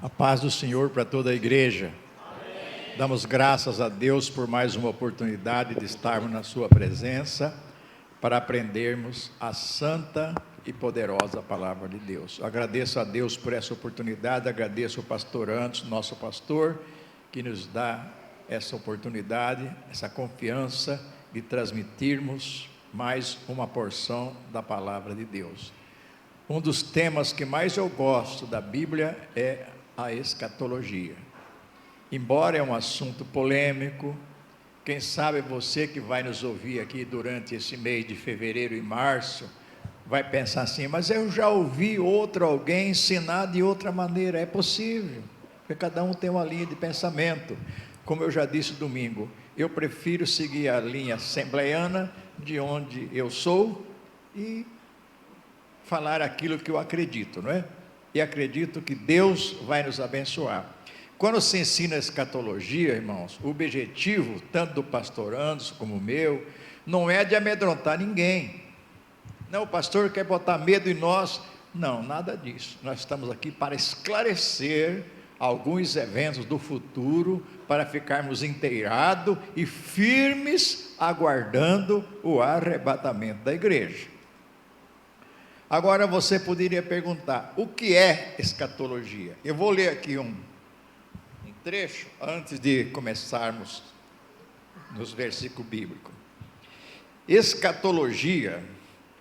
A paz do Senhor para toda a igreja. Amém. Damos graças a Deus por mais uma oportunidade de estarmos na sua presença para aprendermos a santa e poderosa palavra de Deus. Agradeço a Deus por essa oportunidade, agradeço ao pastor Antes, nosso pastor, que nos dá essa oportunidade, essa confiança de transmitirmos mais uma porção da palavra de Deus. Um dos temas que mais eu gosto da Bíblia é a escatologia. Embora é um assunto polêmico, quem sabe você que vai nos ouvir aqui durante esse mês de fevereiro e março, vai pensar assim, mas eu já ouvi alguém ensinar de outra maneira. É possível, porque cada um tem uma linha de pensamento. Como eu já disse domingo, eu prefiro seguir a linha assembleiana, de onde eu sou, e falar aquilo que eu acredito, não é? E acredito que Deus vai nos abençoar. Quando se ensina escatologia, irmãos, o objetivo, tanto do pastor Anderson como o meu, não é de amedrontar ninguém. Não, o pastor quer botar medo em nós. Não, nada disso. Nós estamos aqui para esclarecer alguns eventos do futuro, para ficarmos inteirados e firmes, aguardando o arrebatamento da igreja. Agora você poderia perguntar, o que é escatologia? Eu vou ler aqui um trecho, antes de começarmos nos versículos bíblicos. Escatologia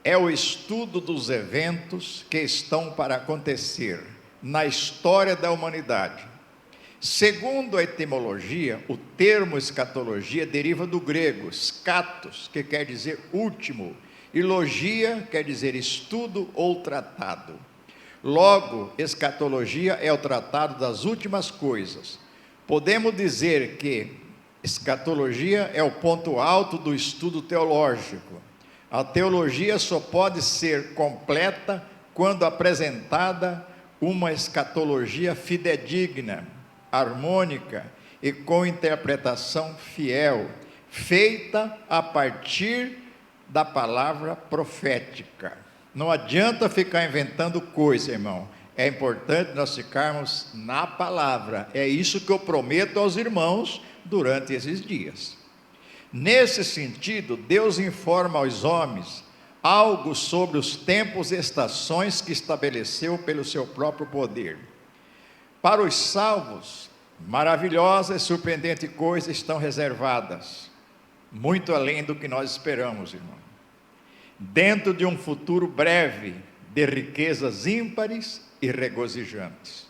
é o estudo dos eventos que estão para acontecer na história da humanidade. Segundo a etimologia, o termo escatologia deriva do grego skatos, que quer dizer último, e logia quer dizer estudo ou tratado. Logo, escatologia é o tratado das últimas coisas. Podemos dizer que escatologia é o ponto alto do estudo teológico. A teologia só pode ser completa quando apresentada uma escatologia fidedigna, harmônica e com interpretação fiel, feita a partir da palavra profética. Não adianta ficar inventando coisa, irmão. É importante nós ficarmos na palavra. É isso que eu prometo aos irmãos durante esses dias. Nesse sentido, Deus informa aos homens algo sobre os tempos e estações que estabeleceu pelo seu próprio poder. Para os salvos, maravilhosas e surpreendentes coisas estão reservadas, muito além do que nós esperamos, irmão. Dentro de um futuro breve, de riquezas ímpares e regozijantes.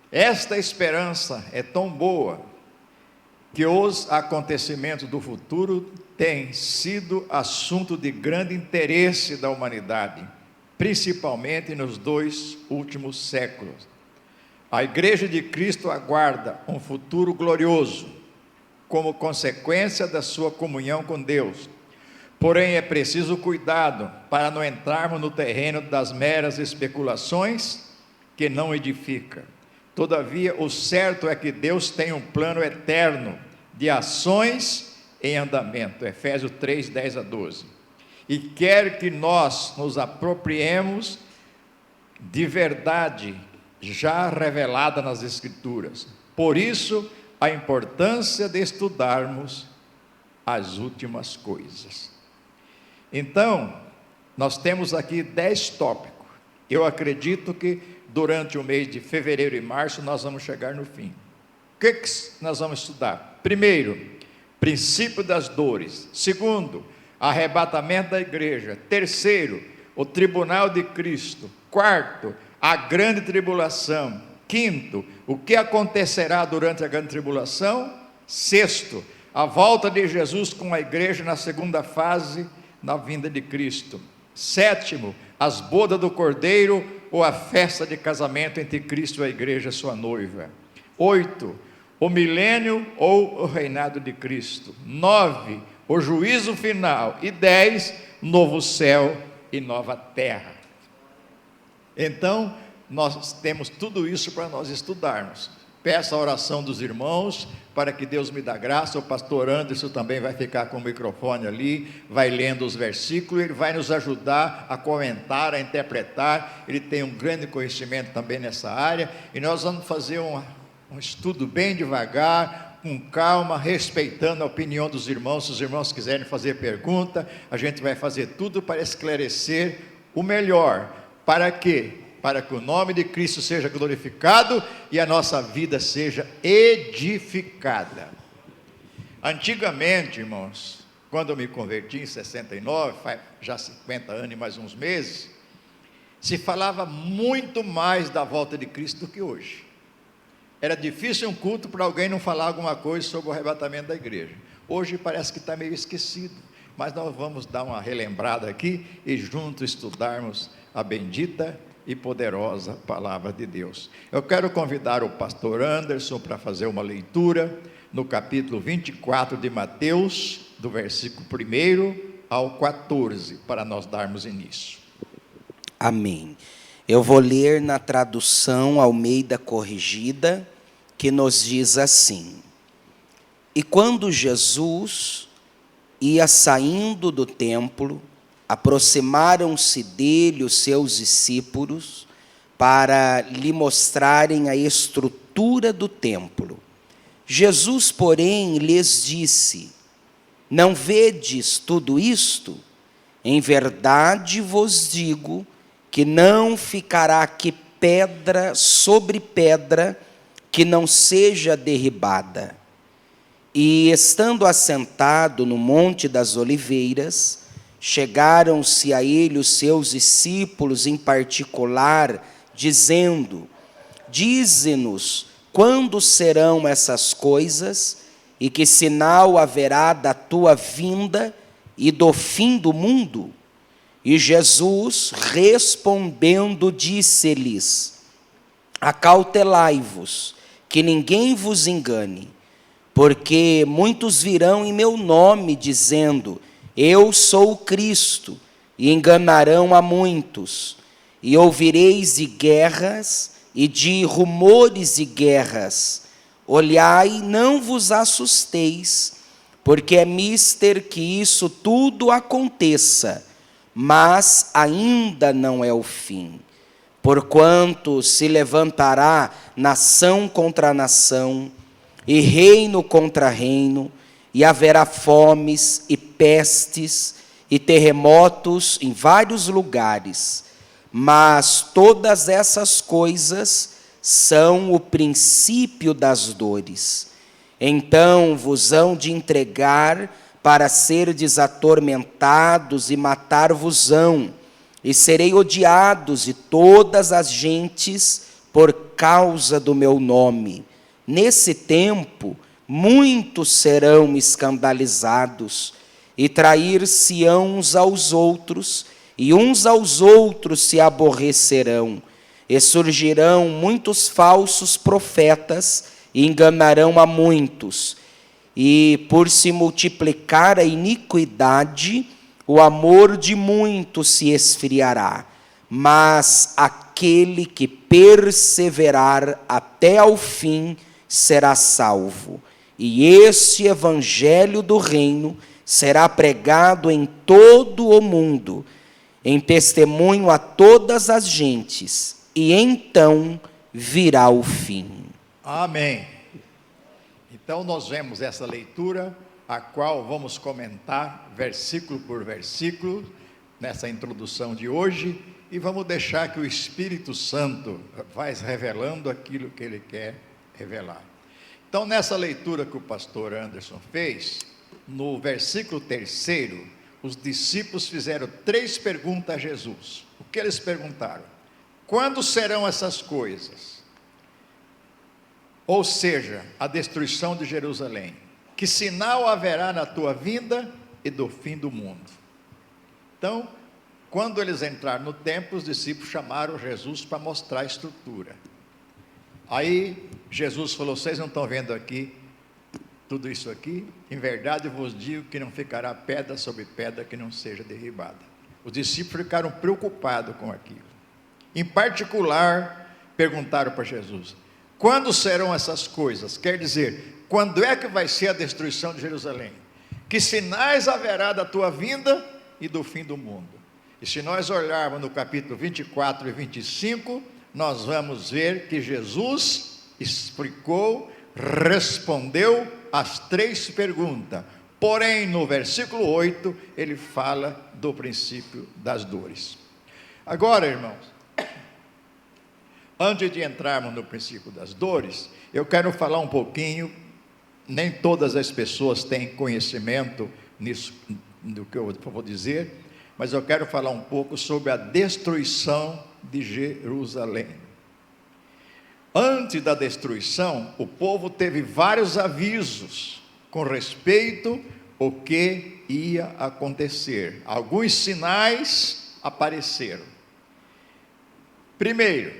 Esta esperança é tão boa, que os acontecimentos do futuro têm sido assunto de grande interesse da humanidade, principalmente nos 2 últimos séculos. A Igreja de Cristo aguarda um futuro glorioso, como consequência da sua comunhão com Deus. Porém, é preciso cuidado para não entrarmos no terreno das meras especulações que não edificam. Todavia, o certo é que Deus tem um plano eterno de ações em andamento, Efésios 3, 10 a 12, e quer que nós nos apropriemos de verdade já revelada nas Escrituras. Por isso, a importância de estudarmos as últimas coisas. Então, nós temos aqui 10 tópicos. Eu acredito que durante o mês de fevereiro e março nós vamos chegar no fim. O que nós vamos estudar? Primeiro, princípio das dores. Segundo, arrebatamento da igreja. Terceiro, o tribunal de Cristo. Quarto, a grande tribulação. Quinto, o que acontecerá durante a grande tribulação. Sexto, a volta de Jesus com a igreja na segunda fase, na vinda de Cristo. Sétimo, as bodas do Cordeiro ou a festa de casamento entre Cristo e a igreja, sua noiva. 8, o milênio ou o reinado de Cristo. 9, o juízo final. E 10, novo céu e nova terra. Então, nós temos tudo isso para nós estudarmos. peço a oração dos irmãos, para que Deus me dê graça. O pastor Anderson também vai ficar com o microfone ali, vai lendo os versículos, ele vai nos ajudar a comentar, a interpretar, ele tem um grande conhecimento também nessa área, e nós vamos fazer um estudo bem devagar, com calma, respeitando a opinião dos irmãos. Se os irmãos quiserem fazer pergunta, a gente vai fazer tudo para esclarecer o melhor. Para quê? Para que o nome de Cristo seja glorificado e a nossa vida seja edificada. Antigamente, irmãos, quando eu me converti em 69, faz já 50 anos e mais uns meses, se falava muito mais da volta de Cristo do que hoje. Era difícil um culto para alguém não falar alguma coisa sobre o arrebatamento da igreja. Hoje parece que está meio esquecido, mas nós vamos dar uma relembrada aqui e juntos estudarmos a bendita e poderosa palavra de Deus. Eu quero convidar o pastor Anderson para fazer uma leitura no capítulo 24 de Mateus, do versículo 1 ao 14, para nós darmos início. Amém. Eu vou ler na tradução Almeida Corrigida, que nos diz assim: E quando Jesus ia saindo do templo, aproximaram-se dele os seus discípulos para lhe mostrarem a estrutura do templo. Jesus, porém, lhes disse: Não vedes tudo isto? Em verdade vos digo que não ficará aqui pedra sobre pedra que não seja derribada. E estando assentado no Monte das Oliveiras, chegaram-se a ele os seus discípulos em particular, dizendo: Dize-nos quando serão essas coisas, e que sinal haverá da tua vinda e do fim do mundo? E Jesus, respondendo, disse-lhes: Acautelai-vos, que ninguém vos engane, porque muitos virão em meu nome, dizendo: Eu sou o Cristo, e enganarão a muitos. E ouvireis de guerras e de rumores de guerras. Olhai, não vos assusteis, porque é mister que isso tudo aconteça, mas ainda não é o fim. Porquanto se levantará nação contra nação, e reino contra reino, e haverá fomes e pestes e terremotos em vários lugares. Mas todas essas coisas são o princípio das dores. Então vos hão de entregar para serdes atormentados, e matar-vos-ão, e serei odiados de todas as gentes por causa do meu nome. Nesse tempo, muitos serão escandalizados, e trair-se-ão uns aos outros, e uns aos outros se aborrecerão, e surgirão muitos falsos profetas, e enganarão a muitos. E por se multiplicar a iniquidade, o amor de muitos se esfriará, mas aquele que perseverar até ao fim será salvo. E este evangelho do reino será pregado em todo o mundo, em testemunho a todas as gentes, e então virá o fim. Amém. Então nós vemos essa leitura, a qual vamos comentar versículo por versículo, nessa introdução de hoje, e vamos deixar que o Espírito Santo vai revelando aquilo que ele quer revelar. Então, nessa leitura que o pastor Anderson fez, no versículo 3, os discípulos fizeram 3 perguntas a Jesus. O que eles perguntaram? Quando serão essas coisas? Ou seja, a destruição de Jerusalém. Que sinal haverá na tua vinda e do fim do mundo? Então, quando eles entraram no templo, os discípulos chamaram Jesus para mostrar a estrutura. Aí Jesus falou: vocês não estão vendo aqui tudo isso aqui? Em verdade vos digo que não ficará pedra sobre pedra que não seja derribada. Os discípulos ficaram preocupados com aquilo. Em particular, perguntaram para Jesus: Quando serão essas coisas? Quer dizer, quando é que vai ser a destruição de Jerusalém? Que sinais haverá da tua vinda e do fim do mundo? E se nós olharmos no capítulo 24 e 25, nós vamos ver que Jesus explicou, respondeu as 3 perguntas. Porém, no versículo 8, ele fala do princípio das dores. Agora, irmãos, antes de entrarmos no princípio das dores, eu quero falar um pouquinho, nem todas as pessoas têm conhecimento nisso, do que eu vou dizer, mas eu quero falar um pouco sobre a destruição de Jerusalém. Antes da destruição, o povo teve vários avisos com respeito ao que ia acontecer. Alguns sinais apareceram. Primeiro,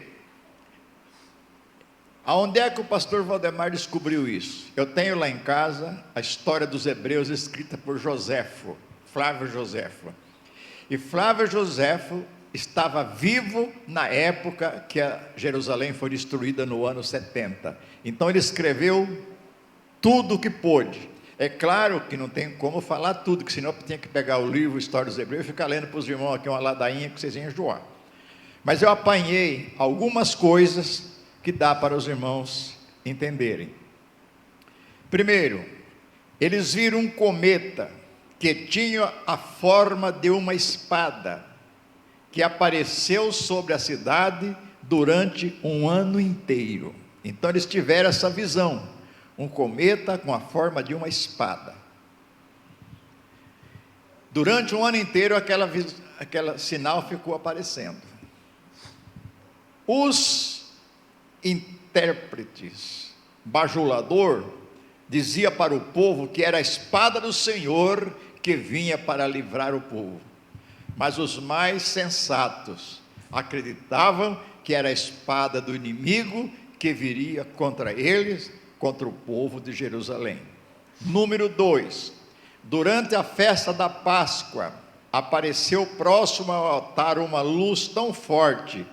aonde é que o pastor Valdemar descobriu isso? Eu tenho lá em casa a história dos Hebreus escrita por Joséfo, Flávio Joséfo. E Flávio Joséfo estava vivo na época que a Jerusalém foi destruída no ano 70. Então ele escreveu tudo o que pôde. É claro que não tem como falar tudo, que senão eu tinha que pegar o livro História dos Hebreus e ficar lendo para os irmãos aqui uma ladainha que vocês iam enjoar. Mas eu apanhei algumas coisas que dá para os irmãos entenderem. Primeiro, eles viram um cometa que tinha a forma de uma espada, que apareceu sobre a cidade durante um ano inteiro. Então eles tiveram essa visão, um cometa com a forma de uma espada. Durante um ano inteiro aquela sinal ficou aparecendo. Os intérpretes, bajulador, dizia para o povo que era a espada do Senhor que vinha para livrar o povo. Mas os mais sensatos acreditavam que era a espada do inimigo que viria contra eles, contra o povo de Jerusalém. Número 2, durante a festa da Páscoa, apareceu próximo ao altar uma luz tão forte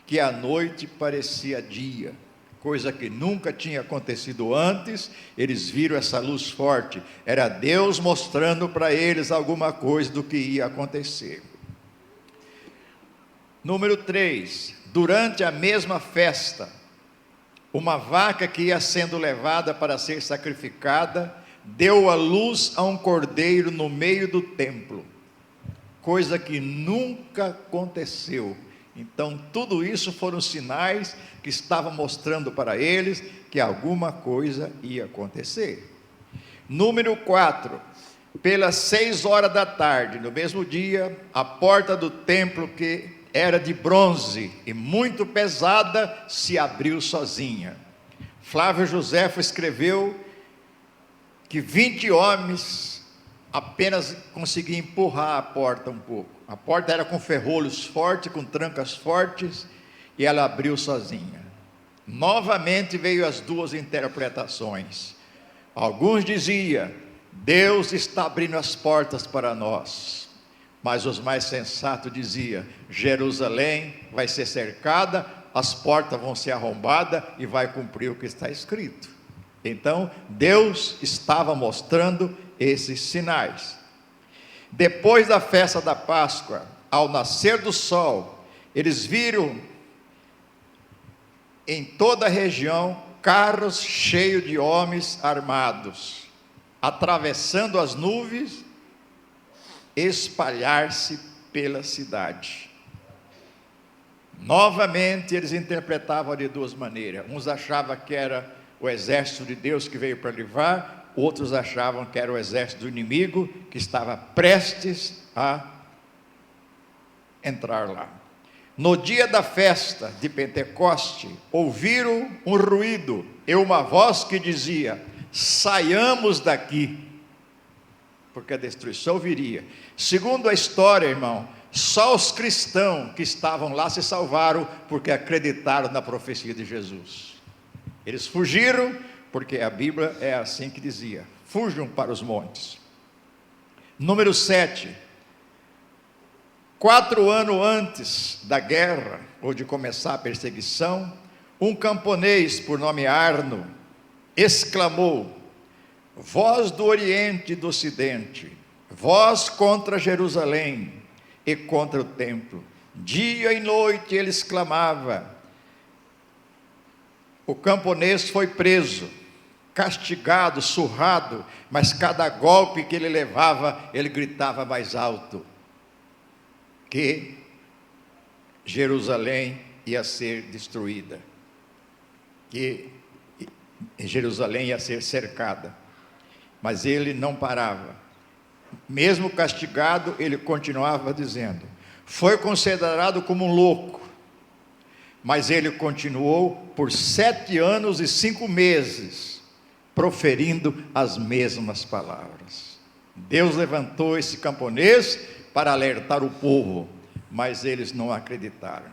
que a noite parecia dia, coisa que nunca tinha acontecido antes. Eles viram essa luz forte, era Deus mostrando para eles alguma coisa do que ia acontecer. Número 3, durante a mesma festa, uma vaca que ia sendo levada para ser sacrificada, deu à luz a um cordeiro no meio do templo, coisa que nunca aconteceu. Então tudo isso foram sinais que estavam mostrando para eles que alguma coisa ia acontecer. Número 4, pelas 6 horas da tarde, no mesmo dia, a porta do templo, que era de bronze e muito pesada, se abriu sozinha. Flávio Joséfo escreveu que 20 homens apenas conseguiam empurrar a porta um pouco. A porta era com ferrolhos fortes, com trancas fortes, e ela abriu sozinha. Novamente veio as 2 interpretações. Alguns diziam: Deus está abrindo as portas para nós. Mas os mais sensatos diziam: Jerusalém vai ser cercada, as portas vão ser arrombadas e vai cumprir o que está escrito. Então Deus estava mostrando esses sinais. Depois da festa da Páscoa, ao nascer do sol, eles viram em toda a região carros cheios de homens armados, atravessando as nuvens, espalhar-se pela cidade. Novamente eles interpretavam de 2 maneiras. Uns achavam que era o exército de Deus que veio para livrar, outros achavam que era o exército do inimigo que estava prestes a entrar lá. No dia da festa de Pentecoste, ouviram um ruído e uma voz que dizia: saiamos daqui, porque a destruição viria. Segundo a história, irmão, só os cristãos que estavam lá se salvaram porque acreditaram na profecia de Jesus. Eles fugiram, porque a Bíblia é assim que dizia: fujam para os montes. Número 7, 4 anos antes da guerra, ou de começar a perseguição, um camponês por nome Arno exclamou: voz do Oriente e do Ocidente, voz contra Jerusalém e contra o templo. Dia e noite ele exclamava. O camponês foi preso, castigado, surrado, mas cada golpe que ele levava, ele gritava mais alto que Jerusalém ia ser destruída, que Jerusalém ia ser cercada. Mas ele não parava. Mesmo castigado, ele continuava dizendo. Foi considerado como um louco, mas ele continuou por 7 anos e 5 meses, proferindo as mesmas palavras. Deus levantou esse camponês para alertar o povo, mas eles não acreditaram.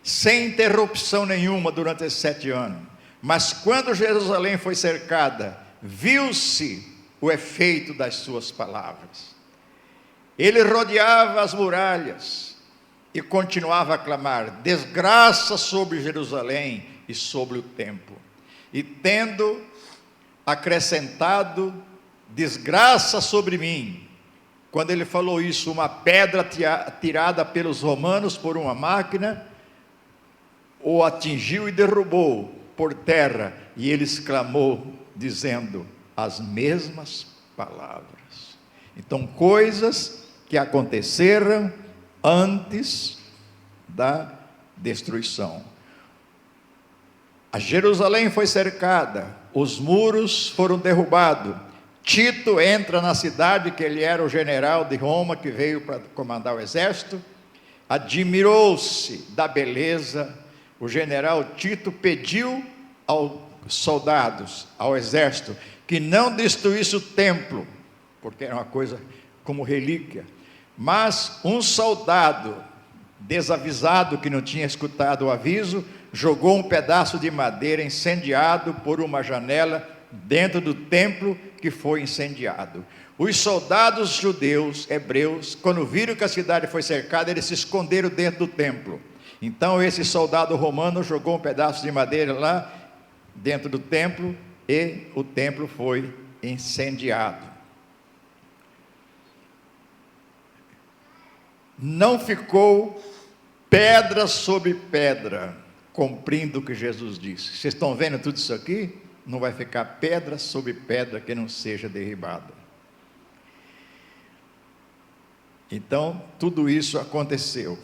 Sem interrupção nenhuma durante esses 7 anos. Mas quando Jerusalém foi cercada, viu-se o efeito das suas palavras. Ele rodeava as muralhas e continuava a clamar: desgraça sobre Jerusalém e sobre o templo. E tendo acrescentado: desgraça sobre mim. Quando ele falou isso, uma pedra tirada pelos romanos por uma máquina o atingiu e derrubou por terra, e ele exclamou dizendo as mesmas palavras. Então, coisas que aconteceram antes da destruição. A Jerusalém foi cercada, os muros foram derrubados. Tito entra na cidade, que ele era o general de Roma, que veio para comandar o exército, admirou-se da beleza. O general Tito pediu aos soldados, ao exército, que não destruísse o templo, porque era uma coisa como relíquia. Mas um soldado desavisado, que não tinha escutado o aviso, jogou um pedaço de madeira incendiado por uma janela dentro do templo que foi incendiado. Os soldados judeus, hebreus, quando viram que a cidade foi cercada, eles se esconderam dentro do templo. Então esse soldado romano jogou um pedaço de madeira lá dentro do templo e o templo foi incendiado. Não ficou pedra sobre pedra, cumprindo o que Jesus disse. Vocês estão vendo tudo isso aqui? Não vai ficar pedra sobre pedra que não seja derribada. Então, tudo isso aconteceu.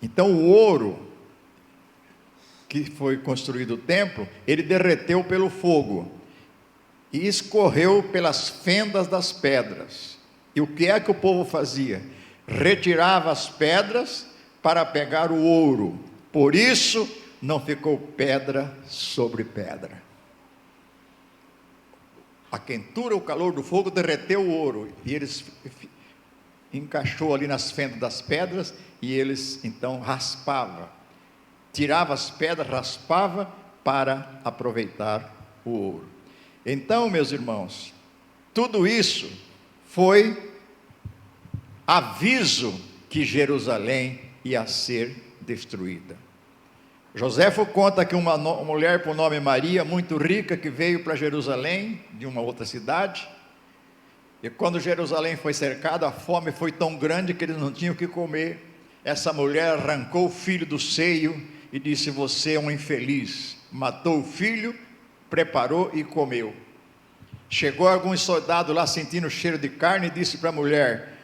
Então, o ouro que foi construído o templo, ele derreteu pelo fogo e escorreu pelas fendas das pedras. E o que é que o povo fazia? Retirava as pedras para pegar o ouro. Por isso não ficou pedra sobre pedra. A quentura, o calor do fogo derreteu o ouro e eles encaixou ali nas fendas das pedras, e eles então raspavam, tirava as pedras, raspava para aproveitar o ouro. Então, meus irmãos, tudo isso foi aviso que Jerusalém ia ser destruída. Joséfo conta que uma mulher por nome Maria, muito rica, que veio para Jerusalém, de uma outra cidade, e quando Jerusalém foi cercada, a fome foi tão grande que eles não tinham o que comer. Essa mulher arrancou o filho do seio e disse: você é um infeliz. Matou o filho, preparou e comeu. Chegou alguns soldados lá sentindo o cheiro de carne e disse para a mulher: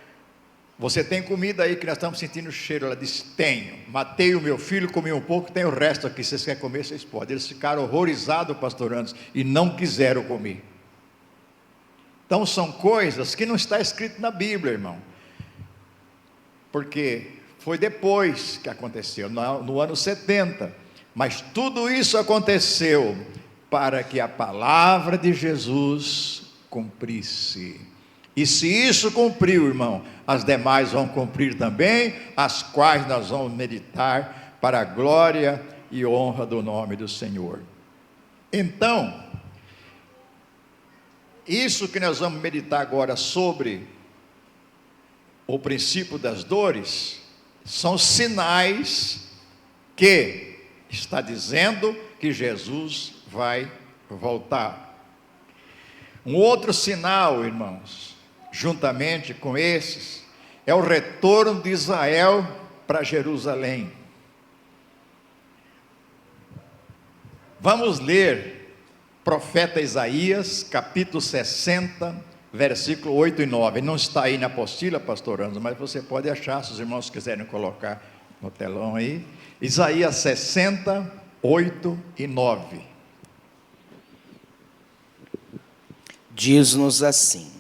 você tem comida aí que nós estamos sentindo o cheiro? Ela disse: tenho. Matei o meu filho, comi um pouco, tem o resto aqui, vocês querem comer, vocês podem. Eles ficaram horrorizados, pastor Anderson, e não quiseram comer. Então são coisas que não está escrito na Bíblia, irmão, porque foi depois que aconteceu, no ano 70, mas tudo isso aconteceu para que a palavra de Jesus cumprisse. E se isso cumpriu, irmão, as demais vão cumprir também, as quais nós vamos meditar para a glória e honra do nome do Senhor. Então, isso que nós vamos meditar agora sobre o princípio das dores, são sinais que está dizendo que Jesus vai voltar. Um outro sinal, irmãos, juntamente com esses, é o retorno de Israel para Jerusalém. Vamos ler profeta Isaías, capítulo 60, versículo 8 e 9. Não está aí na apostila, pastor Anderson, mas você pode achar, se os irmãos quiserem colocar no telão aí. Isaías 60, 8 e 9. Diz-nos assim: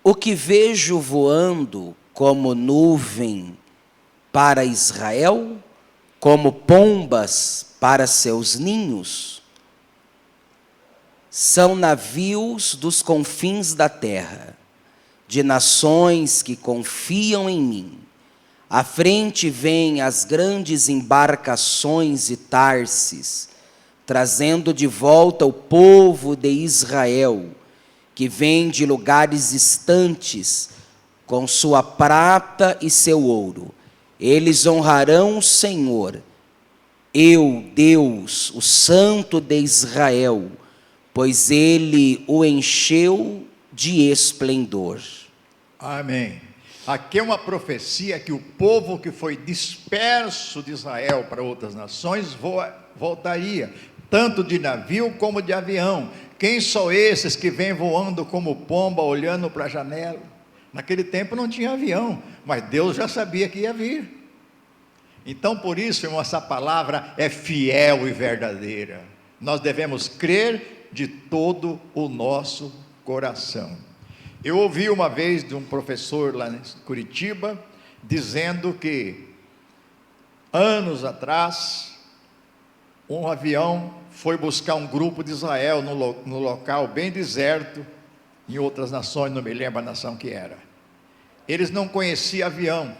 o que vejo voando como nuvem para Israel, como pombas para seus ninhos, são navios dos confins da terra, de nações que confiam em mim. À frente vêm as grandes embarcações e Tarsis, trazendo de volta o povo de Israel, que vem de lugares distantes, com sua prata e seu ouro. Eles honrarão o Senhor, eu, Deus, o Santo de Israel, pois Ele o encheu de esplendor. Amém. Aqui é uma profecia que o povo que foi disperso de Israel para outras nações voltaria, tanto de navio como de avião. Quem são esses que vêm voando como pomba, olhando para a janela? Naquele tempo não tinha avião, mas Deus já sabia que ia vir. Então, por isso, irmão, essa palavra é fiel e verdadeira. Nós devemos crer de todo o nosso coração. Eu ouvi uma vez de um professor lá em Curitiba, dizendo que, anos atrás, um avião foi buscar um grupo de Israel no local bem deserto, em outras nações, não me lembro a nação que era. Eles não conheciam avião,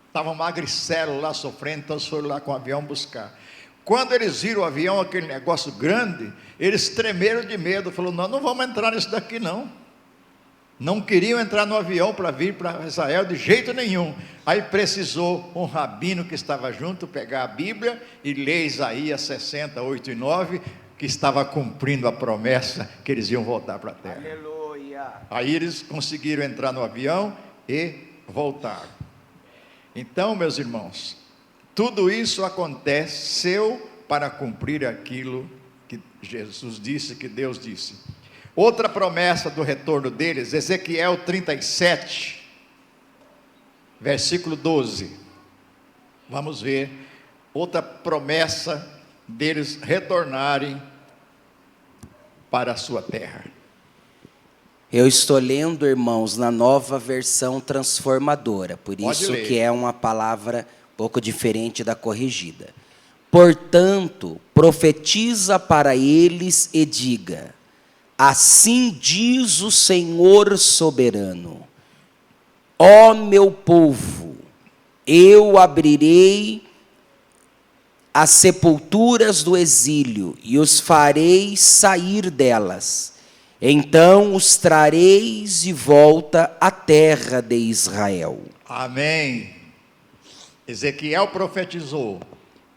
estavam magricelos lá sofrendo, então eles foram lá com o avião buscar. Quando eles viram o avião, aquele negócio grande, eles tremeram de medo, falaram: nós não vamos entrar nisso daqui não. Não queriam entrar no avião para vir para Israel de jeito nenhum. Aí precisou um rabino que estava junto pegar a Bíblia e ler Isaías 60, 8 e 9, que estava cumprindo a promessa que eles iam voltar para a terra. Aleluia. Aí eles conseguiram entrar no avião e voltar. Então, meus irmãos, tudo isso aconteceu para cumprir aquilo que Jesus disse, que Deus disse. Outra promessa do retorno deles, Ezequiel 37, versículo 12. Vamos ver outra promessa deles retornarem para a sua terra. Eu estou lendo, irmãos, na Nova Versão Transformadora, por isso que é uma palavra um pouco diferente da corrigida. Portanto, profetiza para eles e diga: assim diz o Senhor soberano: ó meu povo, eu abrirei as sepulturas do exílio e os farei sair delas. Então os trareis de volta à terra de Israel. Amém. Ezequiel profetizou: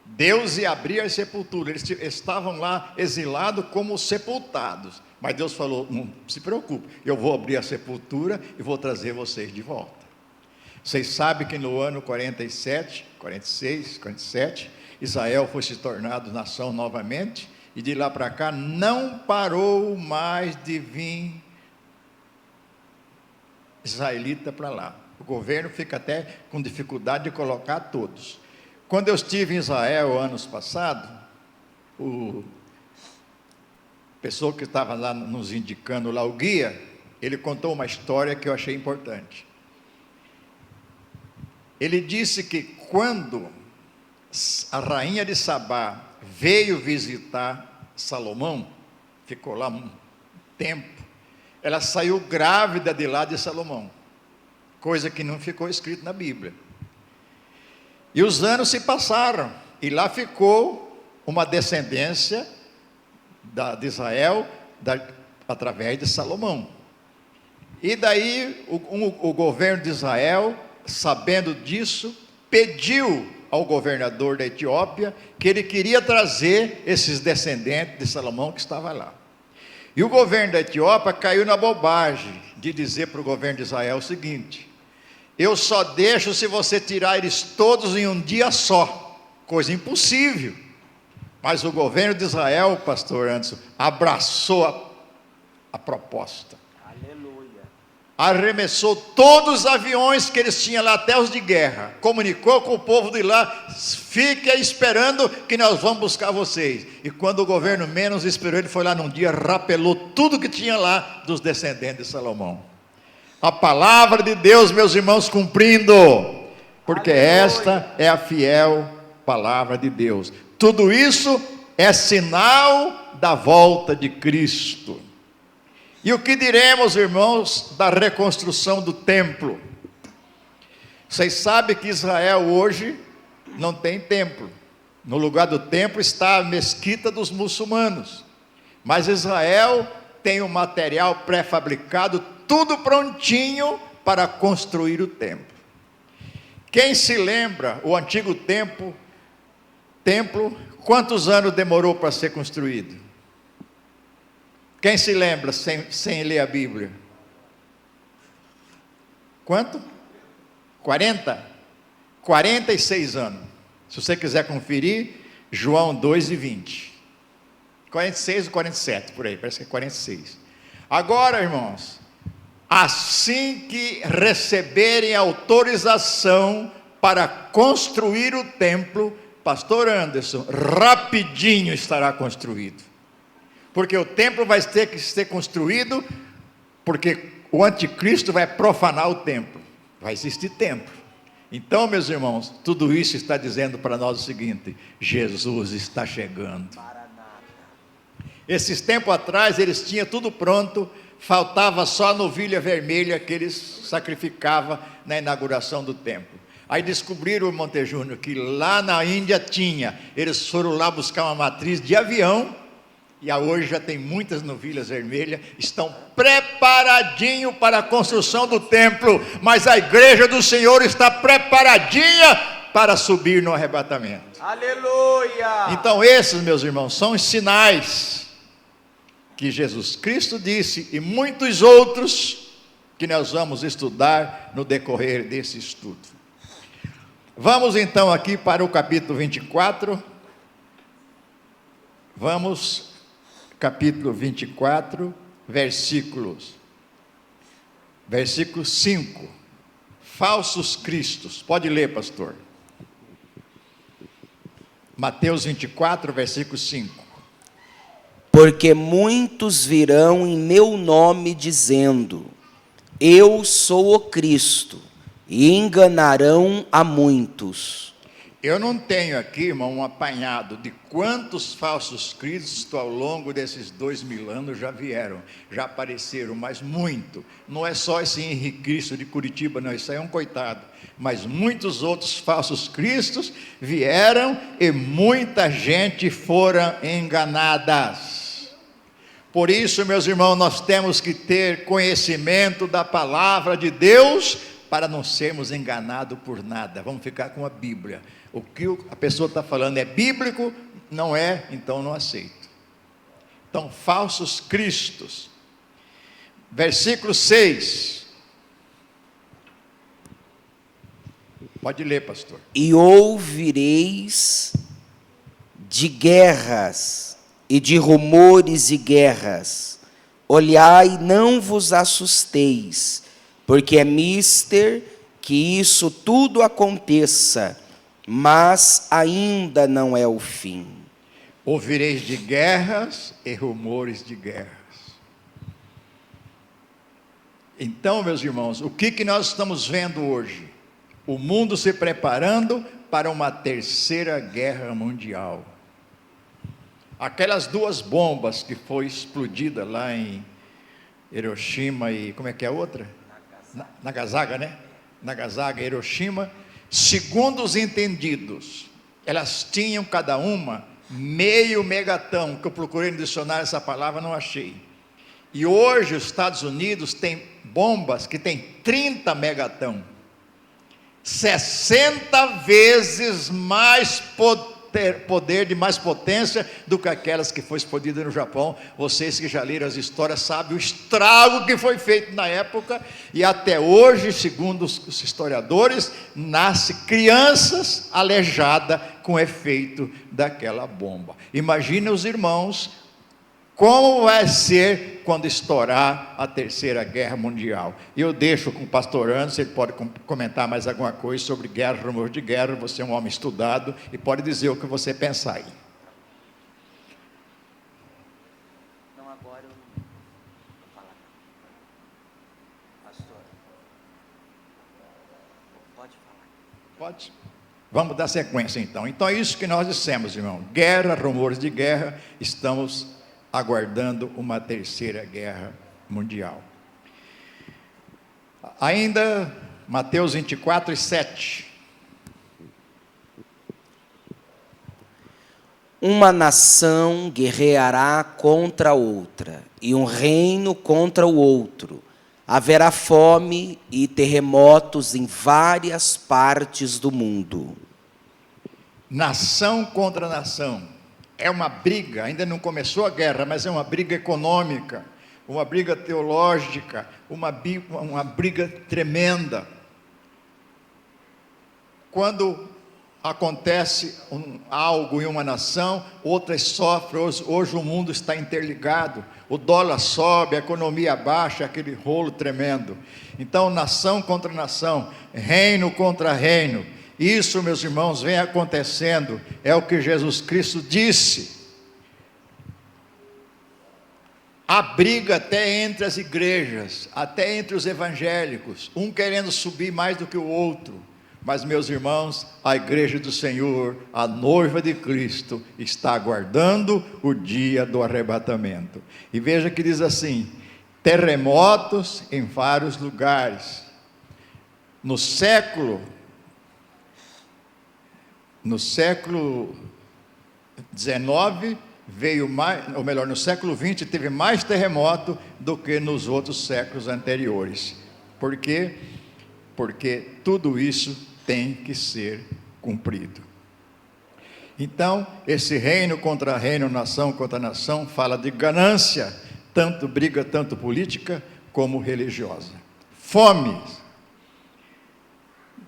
Deus ia abrir as sepulturas. Eles estavam lá exilados como sepultados. Mas Deus falou: não se preocupe, eu vou abrir a sepultura e vou trazer vocês de volta. Vocês sabem que no ano 47, 46, 47, Israel foi se tornado nação novamente, e de lá para cá não parou mais de vir israelita para lá. O governo fica até com dificuldade de colocar todos. Quando eu estive em Israel anos passados, o pessoa que estava lá nos indicando lá, o guia, ele contou uma história que eu achei importante. Ele disse que quando a rainha de Sabá veio visitar Salomão, ficou lá um tempo, ela saiu grávida de lá de Salomão, coisa que não ficou escrito na Bíblia. E os anos se passaram, e lá ficou uma descendência de Israel através de Salomão. E daí o governo de Israel, sabendo disso, pediu ao governador da Etiópia que ele queria trazer esses descendentes de Salomão que estavam lá. E o governo da Etiópia caiu na bobagem de dizer para o governo de Israel o seguinte: eu só deixo se você tirar eles todos em um dia só. Coisa impossível. Mas o governo de Israel, pastor Anderson, abraçou a proposta. Aleluia. Arremessou todos os aviões que eles tinham lá, até os de guerra. Comunicou com o povo de lá: fiquem esperando que nós vamos buscar vocês. E quando o governo menos esperou, ele foi lá num dia, rapelou tudo que tinha lá dos descendentes de Salomão. A palavra de Deus, meus irmãos, cumprindo, porque Aleluia. Esta é a fiel palavra de Deus. Tudo isso é sinal da volta de Cristo. E o que diremos, irmãos, da reconstrução do templo? Vocês sabem que Israel hoje não tem templo. No lugar do templo está a mesquita dos muçulmanos. Mas Israel tem o material pré-fabricado, tudo prontinho para construir o templo. Quem se lembra, o antigo templo, quantos anos demorou para ser construído? Quem se lembra sem ler a Bíblia? Quanto? 40? 46 anos. Se você quiser conferir, João 2:20. 46 ou 47, por aí, parece que é 46. Agora, irmãos, assim que receberem autorização para construir o templo, pastor Anderson, rapidinho estará construído. Porque o templo vai ter que ser construído, porque o anticristo vai profanar o templo. Vai existir templo. Então, meus irmãos, tudo isso está dizendo para nós o seguinte: Jesus está chegando. Esses tempos atrás, eles tinham tudo pronto, faltava só a novilha vermelha que eles sacrificavam na inauguração do templo. Aí descobriram, Monte Júnior, que lá na Índia tinha. Eles foram lá buscar uma matriz de avião, e hoje já tem muitas novilhas vermelhas, estão preparadinho para a construção do templo, mas a igreja do Senhor está preparadinha para subir no arrebatamento. Aleluia! Então esses, meus irmãos, são os sinais que Jesus Cristo disse, e muitos outros que nós vamos estudar no decorrer desse estudo. Vamos então aqui para o capítulo 24. Vamos, capítulo 24, versículo 5. Falsos cristos. Pode ler, pastor. Mateus 24, versículo 5. Porque muitos virão em meu nome dizendo: eu sou o Cristo, e enganarão a muitos. Eu não tenho aqui, irmão, um apanhado de quantos falsos cristos ao longo desses 2000 anos já vieram, já apareceram, mas muito. Não é só esse Henrique Cristo de Curitiba, não, isso aí é um coitado. Mas muitos outros falsos cristos vieram e muita gente foram enganadas. Por isso, meus irmãos, nós temos que ter conhecimento da palavra de Deus para não sermos enganados por nada. Vamos ficar com a Bíblia. O que a pessoa está falando é bíblico? Não é, então não aceito. Então, falsos cristos. Versículo 6. Pode ler, pastor. E ouvireis de guerras e de rumores de guerras. Olhai, não vos assusteis, porque é mister que isso tudo aconteça, mas ainda não é o fim. Ouvireis de guerras e rumores de guerras. Então, meus irmãos, o que nós estamos vendo hoje? O mundo se preparando para uma terceira guerra mundial. Aquelas duas bombas que foi explodida lá em Hiroshima e, como é que é a outra? Nagasaki, né? Nagasaki e Hiroshima. Segundo os entendidos, elas tinham cada uma meio megatão, que eu procurei no dicionário essa palavra, não achei. E hoje os Estados Unidos têm bombas que têm 30 megatons, 60 vezes mais poder de mais potência do que aquelas que foi explodidas no Japão. Vocês que já leram as histórias sabem o estrago que foi feito na época, e até hoje, segundo os historiadores, nasce crianças aleijadas com efeito daquela bomba. Imagina os irmãos, como vai ser quando estourar a Terceira Guerra Mundial. Eu deixo com o pastor Anderson, ele pode comentar mais alguma coisa sobre guerra, rumor de guerra. Você é um homem estudado e pode dizer o que você pensar aí. Não, agora eu não vou falar. Pastor, pode falar. Pode. Vamos dar sequência então. Então é isso que nós dissemos, irmão. Guerra, rumores de guerra, estamos aguardando uma terceira guerra mundial. Ainda, Mateus 24, 7. Uma nação guerreará contra outra, e um reino contra o outro. Haverá fome e terremotos em várias partes do mundo. Nação contra nação. É uma briga, ainda não começou a guerra, mas é uma briga econômica, uma briga teológica, uma briga tremenda. Quando acontece algo em uma nação, outras sofrem. Hoje o mundo está interligado, o dólar sobe, a economia baixa, aquele rolo tremendo. Então, nação contra nação, reino contra reino. Isso, meus irmãos, vem acontecendo, é o que Jesus Cristo disse. Há briga até entre as igrejas, até entre os evangélicos, um querendo subir mais do que o outro. Mas, meus irmãos, a igreja do Senhor, a noiva de Cristo, está aguardando o dia do arrebatamento. E veja que diz assim: terremotos em vários lugares. No século XIX veio mais, ou melhor, no século XX teve mais terremoto do que nos outros séculos anteriores. Por quê? Porque tudo isso tem que ser cumprido. Então, esse reino contra reino, nação contra nação, fala de ganância, tanto briga, tanto política como religiosa. Fome.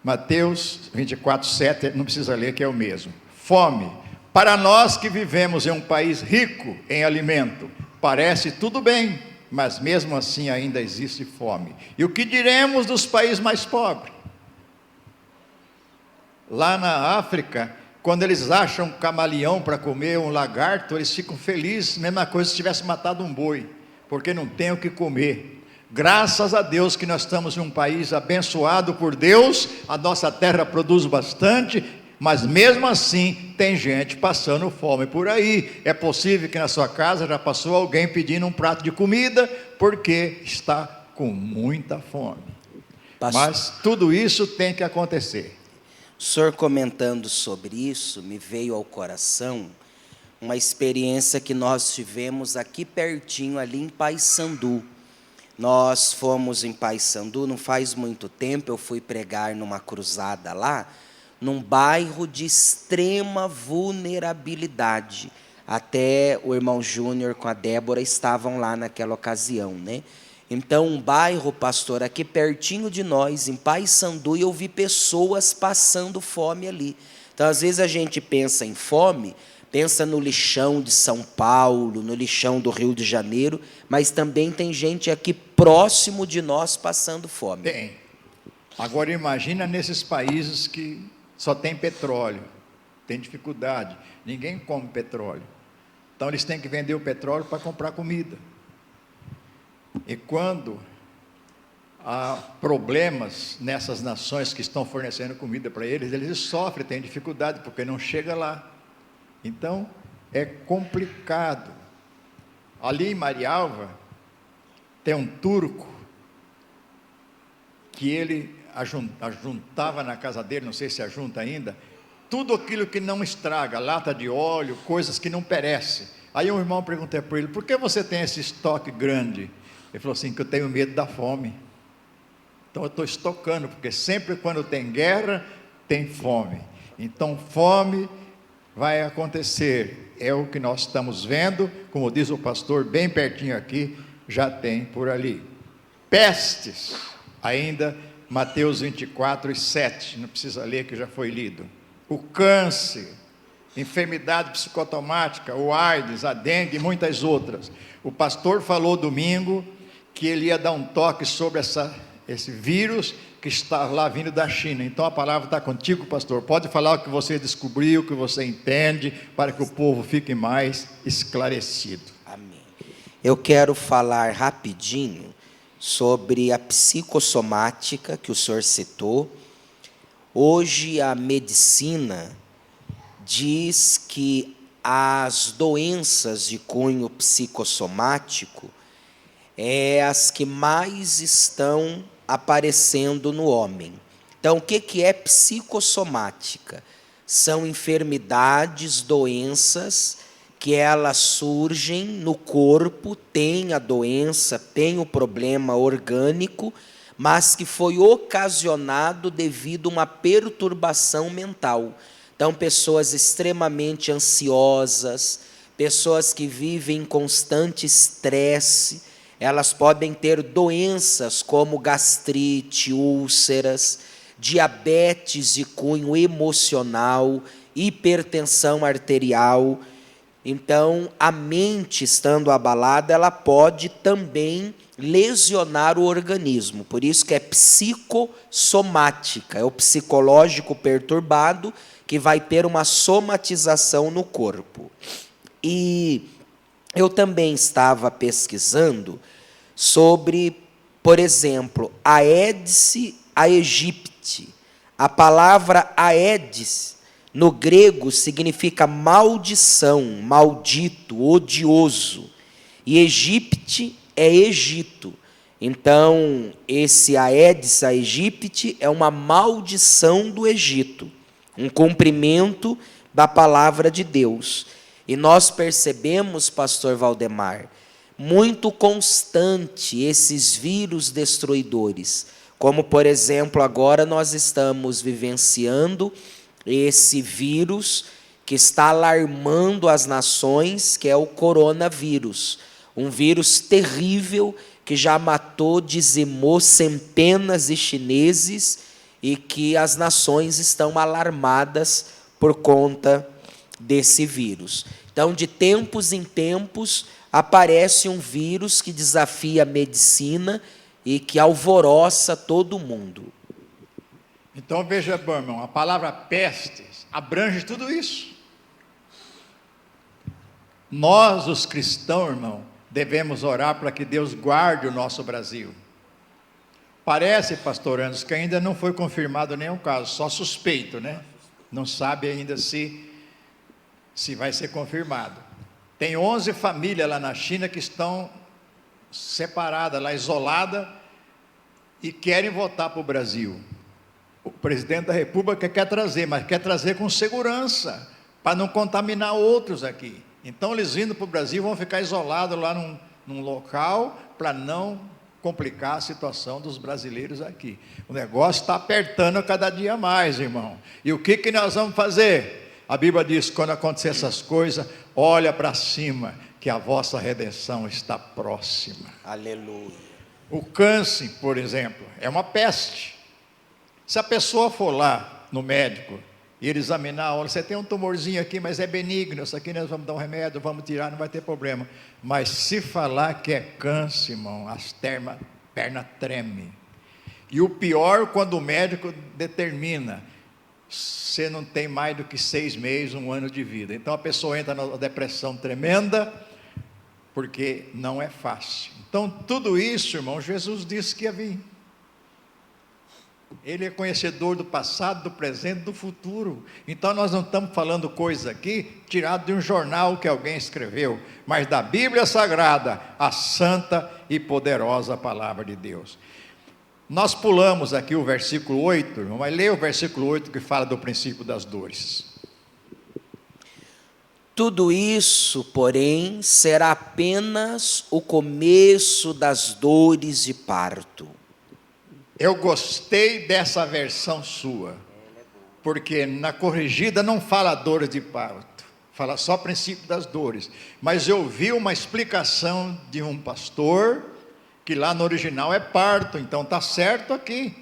Mateus 24, 7, não precisa ler, que é o mesmo. Fome. Para nós que vivemos em um país rico em alimento, parece tudo bem, mas mesmo assim ainda existe fome. E o que diremos dos países mais pobres? Lá na África, quando eles acham um camaleão para comer, um lagarto, eles ficam felizes, mesma coisa se tivesse matado um boi, porque não tem o que comer. Graças a Deus que nós estamos em um país abençoado por Deus, a nossa terra produz bastante, mas mesmo assim tem gente passando fome por aí. É possível que na sua casa já passou alguém pedindo um prato de comida, porque está com muita fome. Mas tudo isso tem que acontecer. O senhor comentando sobre isso, me veio ao coração uma experiência que nós tivemos aqui pertinho, ali em Paissandu. Nós fomos em Paissandu, não faz muito tempo, eu fui pregar numa cruzada lá, num bairro de extrema vulnerabilidade. Até o irmão Júnior com a Débora estavam lá naquela ocasião, né? Então, um bairro, pastor, aqui pertinho de nós, em Paissandu, e eu vi pessoas passando fome ali. Então, às vezes a gente pensa em fome, pensa no lixão de São Paulo, no lixão do Rio de Janeiro, mas também tem gente aqui próximo de nós passando fome. Tem. Agora imagina nesses países que só tem petróleo, tem dificuldade, ninguém come petróleo. Então eles têm que vender o petróleo para comprar comida. E quando há problemas nessas nações que estão fornecendo comida para eles, eles sofrem, têm dificuldade, porque não chega lá. Então, é complicado. Ali em Marialva, tem um turco, que ele ajuntava na casa dele, não sei se ajunta ainda, tudo aquilo que não estraga, lata de óleo, coisas que não perecem. Aí um irmão perguntou para ele: por que você tem esse estoque grande? Ele falou assim: que eu tenho medo da fome. Então eu estou estocando, porque sempre quando tem guerra, tem fome. Então fome vai acontecer. É o que nós estamos vendo, como diz o pastor, bem pertinho aqui, já tem por ali. Pestes, ainda Mateus 24:7, não precisa ler que já foi lido. O câncer, enfermidade psicotomática, o AIDS, a dengue e muitas outras. O pastor falou domingo que ele ia dar um toque sobre esse vírus que está lá vindo da China. Então a palavra está contigo, pastor. Pode falar o que você descobriu, o que você entende, para que o povo fique mais esclarecido. Amém. Eu quero falar rapidinho sobre a psicossomática que o senhor citou. Hoje a medicina diz que as doenças de cunho psicossomático as que mais estão aparecendo no homem. Então, o que é psicossomática? São enfermidades, doenças que elas surgem no corpo, tem a doença, tem o problema orgânico, mas que foi ocasionado devido a uma perturbação mental. Então, pessoas extremamente ansiosas, pessoas que vivem em constante estresse, elas podem ter doenças como gastrite, úlceras, diabetes de cunho emocional, hipertensão arterial. Então, a mente estando abalada, ela pode também lesionar o organismo. Por isso que é psicossomática, é o psicológico perturbado que vai ter uma somatização no corpo. E eu também estava pesquisando sobre, por exemplo, Aedes aegypti. A palavra Aedes, no grego, significa maldição, maldito, odioso. E Egipte é Egito. Então, esse Aedes aegypti é uma maldição do Egito, um cumprimento da palavra de Deus. E nós percebemos, pastor Valdemar, muito constante esses vírus destruidores, como, por exemplo, agora nós estamos vivenciando esse vírus que está alarmando as nações, que é o coronavírus, um vírus terrível que já matou, dizimou centenas de chineses e que as nações estão alarmadas por conta desse vírus. Então, de tempos em tempos, aparece um vírus que desafia a medicina e que alvoroça todo mundo. Então, veja, irmão, a palavra pestes abrange tudo isso. Nós, os cristãos, irmão, devemos orar para que Deus guarde o nosso Brasil. Parece, pastor Anderson, que ainda não foi confirmado nenhum caso, só suspeito, né? Não sabe ainda se vai ser confirmado. Tem 11 famílias lá na China que estão separadas, lá isoladas, e querem voltar para o Brasil. O presidente da República quer trazer, mas quer trazer com segurança, para não contaminar outros aqui. Então, eles vindo para o Brasil vão ficar isolados lá num local, para não complicar a situação dos brasileiros aqui. O negócio está apertando cada dia mais, irmão. E o que nós vamos fazer? A Bíblia diz, quando acontecer essas coisas, olha para cima, que a vossa redenção está próxima. Aleluia. O câncer, por exemplo, é uma peste. Se a pessoa for lá no médico e ele examinar, olha, você tem um tumorzinho aqui, mas é benigno, isso aqui nós vamos dar um remédio, vamos tirar, não vai ter problema. Mas se falar que é câncer, irmão, as pernas tremem. E o pior, quando o médico determina, você não tem mais do que 6 meses, 1 ano de vida. Então a pessoa entra numa depressão tremenda, porque não é fácil. Então tudo isso, irmão, Jesus disse que ia vir. Ele é conhecedor do passado, do presente, do futuro. Então nós não estamos falando coisa aqui tirado de um jornal que alguém escreveu, mas da Bíblia Sagrada, a santa e poderosa palavra de Deus. Nós pulamos aqui o versículo 8, mas leia o versículo 8 que fala do princípio das dores. Tudo isso, porém, será apenas o começo das dores de parto. Eu gostei dessa versão sua, porque na corrigida não fala dores de parto, fala só princípio das dores. Mas eu vi uma explicação de um pastor, que lá no original é parto, então está certo aqui.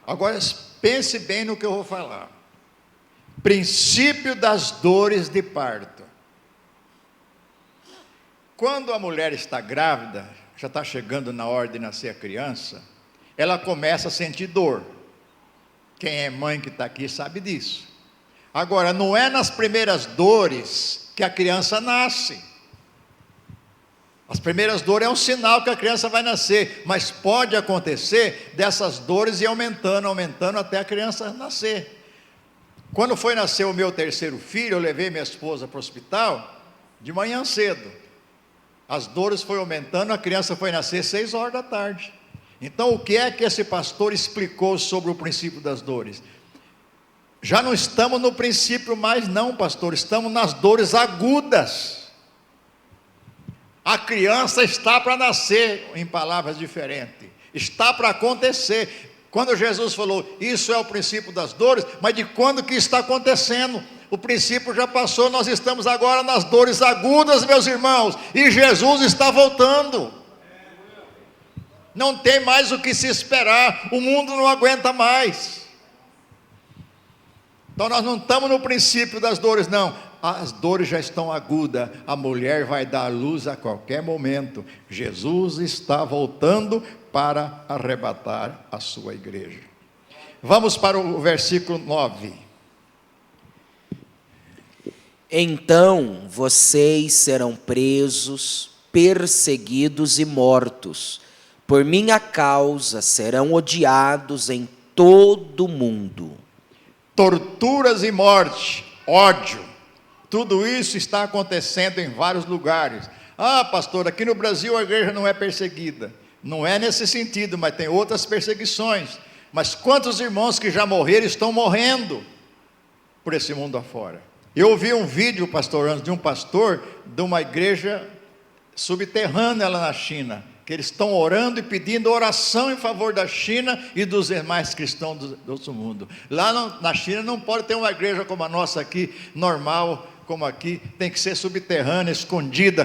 Agora pense bem no que eu vou falar. Princípio das dores de parto. Quando a mulher está grávida, já está chegando na hora de nascer a criança, ela começa a sentir dor. Quem é mãe que está aqui sabe disso. Agora, não é nas primeiras dores que a criança nasce. As primeiras dores é um sinal que a criança vai nascer, mas pode acontecer dessas dores ir aumentando, aumentando até a criança nascer. Quando foi nascer o meu terceiro filho, eu levei minha esposa para o hospital, de manhã cedo. As dores foram aumentando, a criança foi nascer 6 horas da tarde. Então, o que é que esse pastor explicou sobre o princípio das dores? Já não estamos no princípio mais não, pastor, estamos nas dores agudas. A criança está para nascer, em palavras diferentes, está para acontecer. Quando Jesus falou, isso é o princípio das dores, mas de quando que está acontecendo? O princípio já passou, nós estamos agora nas dores agudas, meus irmãos, e Jesus está voltando. Não tem mais o que se esperar, o mundo não aguenta mais. Então nós não estamos no princípio das dores, não. As dores já estão agudas, a mulher vai dar à luz a qualquer momento. Jesus está voltando para arrebatar a sua igreja. Vamos para o versículo 9. Então vocês serão presos, perseguidos e mortos. Por minha causa serão odiados em todo o mundo. Torturas e morte, ódio, tudo isso está acontecendo em vários lugares. Ah, pastor, aqui no Brasil a igreja não é perseguida. Não é nesse sentido, mas tem outras perseguições. Mas quantos irmãos que já morreram estão morrendo por esse mundo afora? Eu ouvi um vídeo, pastor Anderson, de um pastor de uma igreja subterrânea lá na China, que eles estão orando e pedindo oração em favor da China e dos demais cristãos do outro mundo. Lá na China não pode ter uma igreja como a nossa aqui, normal, como aqui, tem que ser subterrânea, escondida,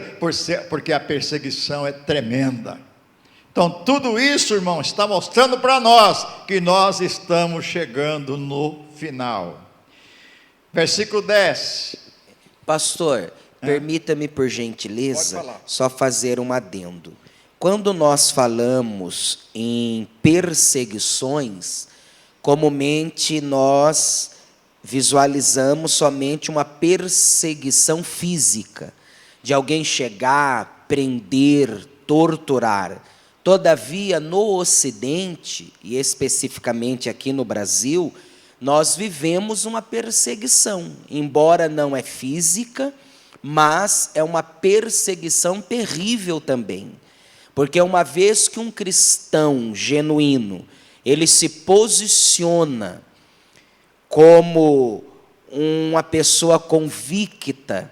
porque a perseguição é tremenda. Então tudo isso, irmão, está mostrando para nós que nós estamos chegando no final. Versículo 10. Pastor, permita-me por gentileza só fazer um adendo. Quando nós falamos em perseguições, comumente nós visualizamos somente uma perseguição física, de alguém chegar, prender, torturar. Todavia, no Ocidente, e especificamente aqui no Brasil, nós vivemos uma perseguição, embora não é física, mas é uma perseguição terrível também. Porque uma vez que um cristão genuíno, ele se posiciona como uma pessoa convicta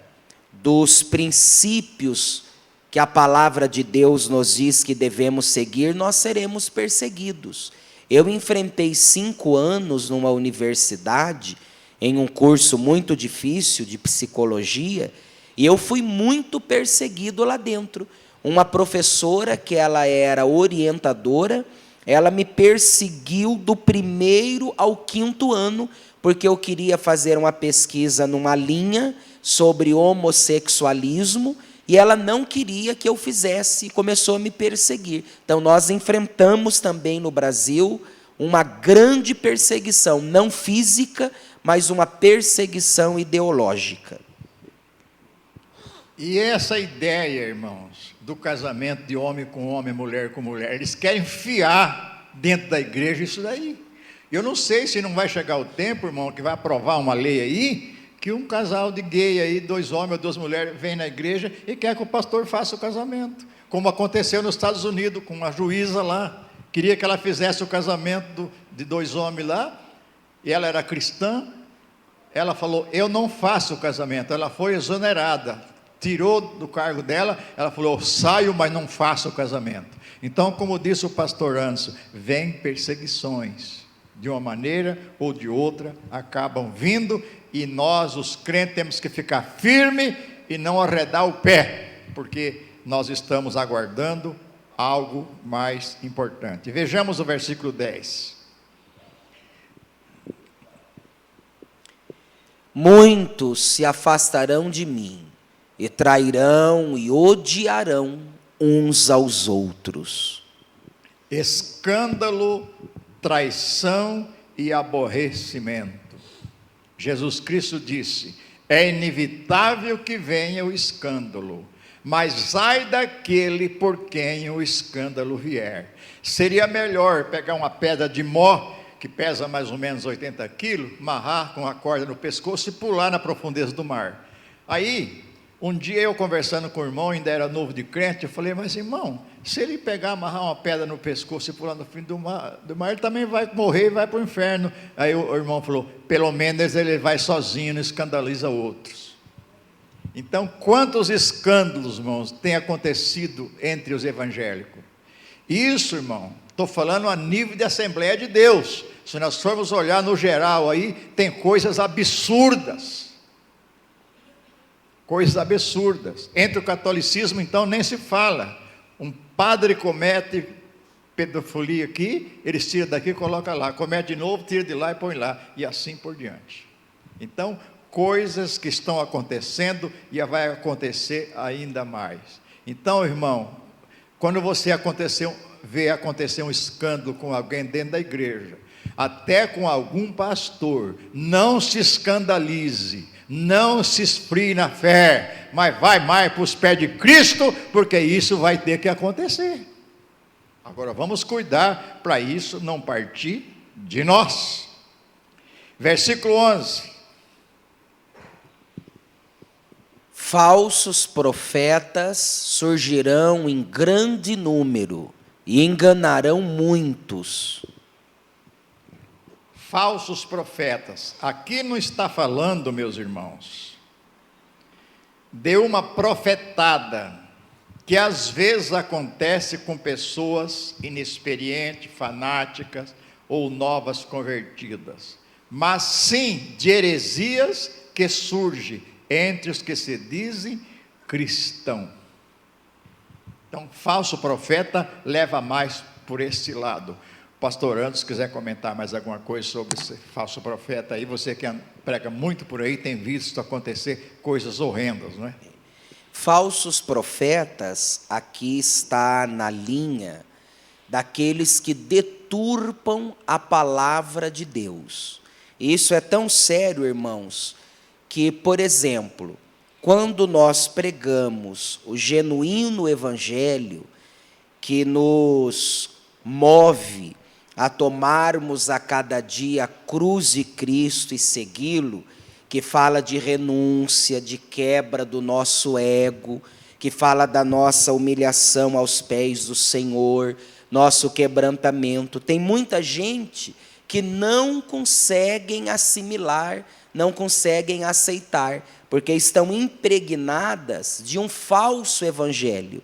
dos princípios que a palavra de Deus nos diz que devemos seguir, nós seremos perseguidos. Eu enfrentei 5 anos numa universidade, em um curso muito difícil de psicologia, e eu fui muito perseguido lá dentro. Uma professora, que ela era orientadora, ela me perseguiu do 1º ao 5º ano, porque eu queria fazer uma pesquisa numa linha sobre homossexualismo, e ela não queria que eu fizesse, e começou a me perseguir. Então, nós enfrentamos também no Brasil uma grande perseguição, não física, mas uma perseguição ideológica. E essa ideia, irmãos, do casamento de homem com homem, mulher com mulher, eles querem enfiar dentro da igreja isso daí. Eu não sei se não vai chegar o tempo, irmão, que vai aprovar uma lei aí, que um casal de gay aí, 2 homens ou 2 mulheres, vem na igreja e quer que o pastor faça o casamento. Como aconteceu nos Estados Unidos, com uma juíza lá, queria que ela fizesse o casamento de 2 homens lá, e ela era cristã, ela falou, eu não faço o casamento. Ela foi exonerada, tirou do cargo dela, ela falou, eu saio, mas não faço o casamento. Então, como disse o pastor Anderson, vem perseguições, de uma maneira ou de outra, acabam vindo, e nós, os crentes, temos que ficar firme e não arredar o pé, porque nós estamos aguardando algo mais importante. Vejamos o versículo 10. Muitos se afastarão de mim, e trairão e odiarão uns aos outros. Escândalo, traição e aborrecimento. Jesus Cristo disse, é inevitável que venha o escândalo, mas ai daquele por quem o escândalo vier. Seria melhor pegar uma pedra de mó, que pesa mais ou menos 80 quilos, amarrar com a corda no pescoço e pular na profundeza do mar. Aí, um dia eu conversando com o irmão, ainda era novo de crente, eu falei, mas irmão, se ele pegar, amarrar uma pedra no pescoço e pular no fim do mar, ele também vai morrer e vai para o inferno. Aí o irmão falou, pelo menos ele vai sozinho, não escandaliza outros. Então, quantos escândalos, irmãos, tem acontecido entre os evangélicos? Isso, irmão, estou falando a nível de Assembleia de Deus. Se nós formos olhar no geral aí, tem coisas absurdas. Coisas absurdas. Entre o catolicismo, então, nem se fala. Um padre comete pedofilia aqui, eles tiram daqui e colocam lá. Comete de novo, tira de lá e põe lá. E assim por diante. Então, coisas que estão acontecendo e vai acontecer ainda mais. Então, irmão, quando você vê acontecer um escândalo com alguém dentro da igreja, até com algum pastor, não se escandalize, não se esfrie na fé, mas vai mais para os pés de Cristo, porque isso vai ter que acontecer. Agora vamos cuidar para isso não partir de nós. Versículo 11. Falsos profetas surgirão em grande número e enganarão muitos. Falsos profetas, aqui não está falando, meus irmãos, de uma profetada, que às vezes acontece com pessoas inexperientes, fanáticas ou novas convertidas, mas sim de heresias que surgem entre os que se dizem cristãos. Então, falso profeta leva mais por esse lado. Pastor Anderson, se quiser comentar mais alguma coisa sobre esse falso profeta aí, você que prega muito por aí, tem visto acontecer coisas horrendas, não é? Falsos profetas, aqui está na linha daqueles que deturpam a palavra de Deus. Isso é tão sério, irmãos, que, por exemplo, quando nós pregamos o genuíno evangelho que nos move a tomarmos a cada dia a cruz de Cristo e segui-lo, que fala de renúncia, de quebra do nosso ego, que fala da nossa humilhação aos pés do Senhor, nosso quebrantamento. Tem muita gente que não conseguem assimilar, não conseguem aceitar, porque estão impregnadas de um falso evangelho,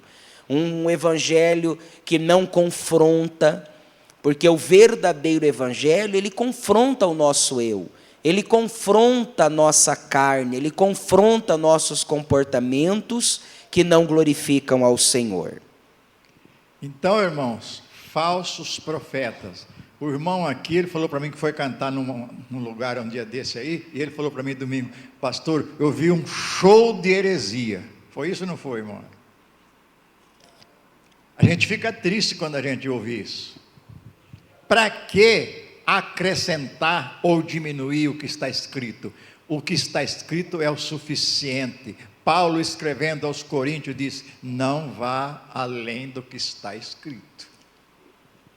um evangelho que não confronta, porque o verdadeiro evangelho, ele confronta o nosso eu, ele confronta a nossa carne, ele confronta nossos comportamentos que não glorificam ao Senhor. Então, irmãos, falsos profetas. O irmão aqui, ele falou para mim que foi cantar num lugar um dia desse aí, e ele falou para mim domingo, pastor, eu vi um show de heresia. Foi isso ou não foi, irmão? A gente fica triste quando a gente ouve isso. Para que acrescentar ou diminuir o que está escrito? O que está escrito é o suficiente. Paulo, escrevendo aos Coríntios, diz, não vá além do que está escrito.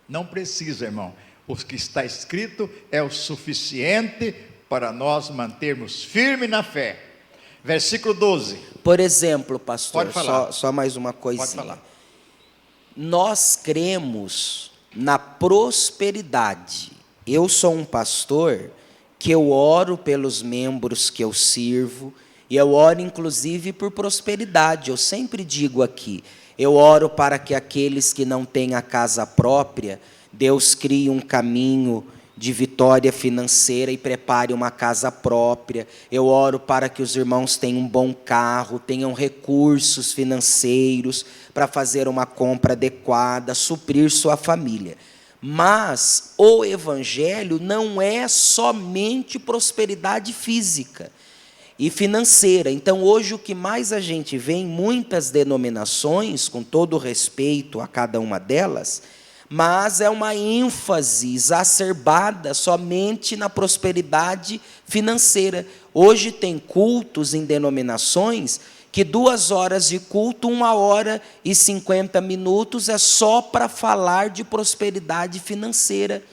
Não precisa, irmão. O que está escrito é o suficiente para nós mantermos firme na fé. Versículo 12. Por exemplo, pastor, Pode falar. Só mais uma coisinha. Pode falar. Nós cremos na prosperidade. Eu sou um pastor que eu oro pelos membros que eu sirvo, e eu oro inclusive por prosperidade. Eu sempre digo aqui, eu oro para que aqueles que não têm a casa própria, Deus crie um caminho de vitória financeira e prepare uma casa própria. Eu oro para que os irmãos tenham um bom carro, tenham recursos financeiros para fazer uma compra adequada, suprir sua família. Mas o Evangelho não é somente prosperidade física e financeira. Então, hoje, o que mais a gente vê em muitas denominações, com todo respeito a cada uma delas, mas é uma ênfase exacerbada somente na prosperidade financeira. Hoje tem cultos em denominações que 2 horas de culto, 1h50 é só para falar de prosperidade financeira.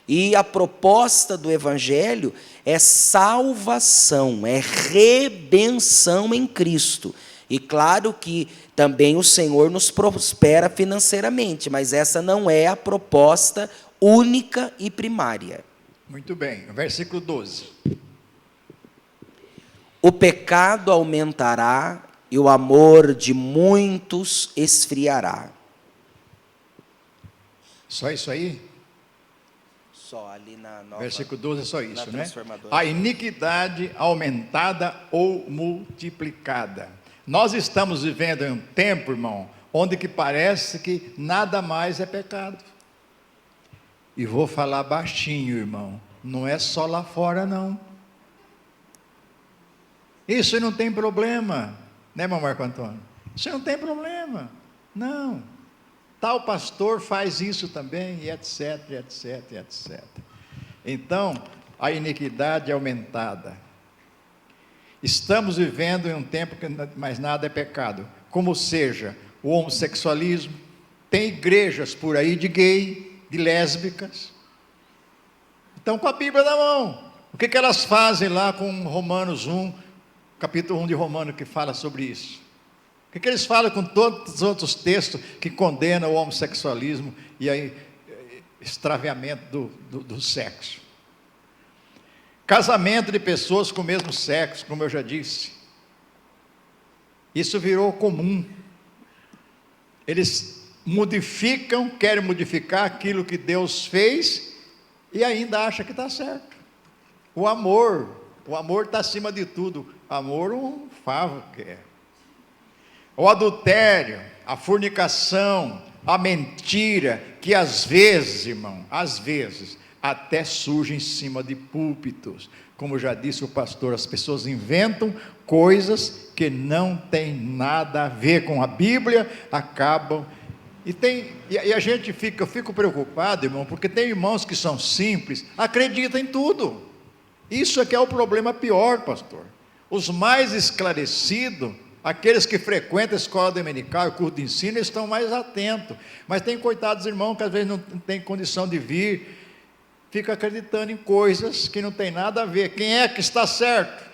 E a proposta do Evangelho é salvação, é redenção em Cristo. E claro que também o Senhor nos prospera financeiramente, mas essa não é a proposta única e primária. Muito bem, versículo 12. O pecado aumentará e o amor de muitos esfriará. Só isso aí? Só ali na nova. Versículo 12 é só isso, né? Transformadora. A iniquidade aumentada ou multiplicada. Nós estamos vivendo em um tempo, irmão, onde que parece que nada mais é pecado. E vou falar baixinho, irmão, não é só lá fora, não. Isso não tem problema, né, irmão Marco Antônio? Isso não tem problema, não. Tal pastor faz isso também, e etc, etc, etc. Então, a iniquidade é aumentada. Estamos vivendo em um tempo que mais nada é pecado, como seja o homossexualismo, tem igrejas por aí de gay, de lésbicas, estão com a Bíblia na mão. O que elas fazem lá com Romanos 1, capítulo 1 de Romanos, que fala sobre isso? O que eles falam com todos os outros textos que condenam o homossexualismo e aí extraviamento do sexo? Casamento de pessoas com o mesmo sexo, como eu já disse. Isso virou comum. Eles querem modificar aquilo que Deus fez e ainda acham que está certo. O amor está acima de tudo. Amor um favo quer. O adultério, a fornicação, a mentira, que às vezes, irmão, às vezes, até surge em cima de púlpitos. Como já disse o pastor, as pessoas inventam coisas que não tem nada a ver com a Bíblia, acabam. Eu fico preocupado, irmão, porque tem irmãos que são simples, acreditam em tudo. Isso é que é o problema pior, pastor. Os mais esclarecidos, aqueles que frequentam a escola dominical, o curso de ensino, estão mais atentos. Mas tem coitados irmãos que às vezes não tem condição de vir, fica acreditando em coisas que não tem nada a ver. Quem é que está certo?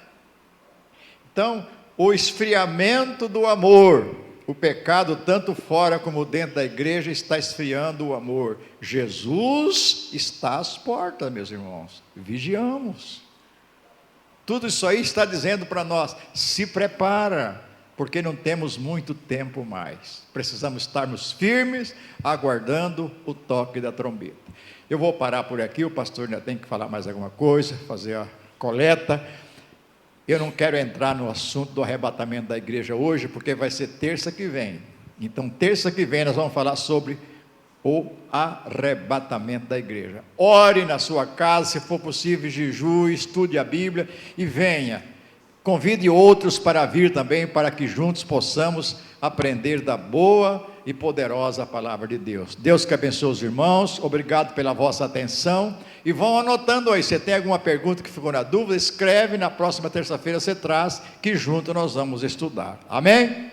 Então, o esfriamento do amor, o pecado tanto fora como dentro da igreja está esfriando o amor. Jesus está às portas, meus irmãos, vigiamos. Tudo isso aí está dizendo para nós, se prepara, porque não temos muito tempo mais. Precisamos estarmos firmes, aguardando o toque da trombeta. Eu vou parar por aqui, o pastor ainda tem que falar mais alguma coisa, fazer a coleta. Eu não quero entrar no assunto do arrebatamento da igreja hoje, porque vai ser terça que vem. Então, terça que vem nós vamos falar sobre o arrebatamento da igreja. Ore na sua casa, se for possível, jejue, estude a Bíblia e venha. Convide outros para vir também, para que juntos possamos aprender da boa e poderosa palavra de Deus. Deus que abençoe os irmãos, obrigado pela vossa atenção, e vão anotando aí, se tem alguma pergunta que ficou na dúvida, escreve, na próxima terça-feira você traz, que junto nós vamos estudar, amém?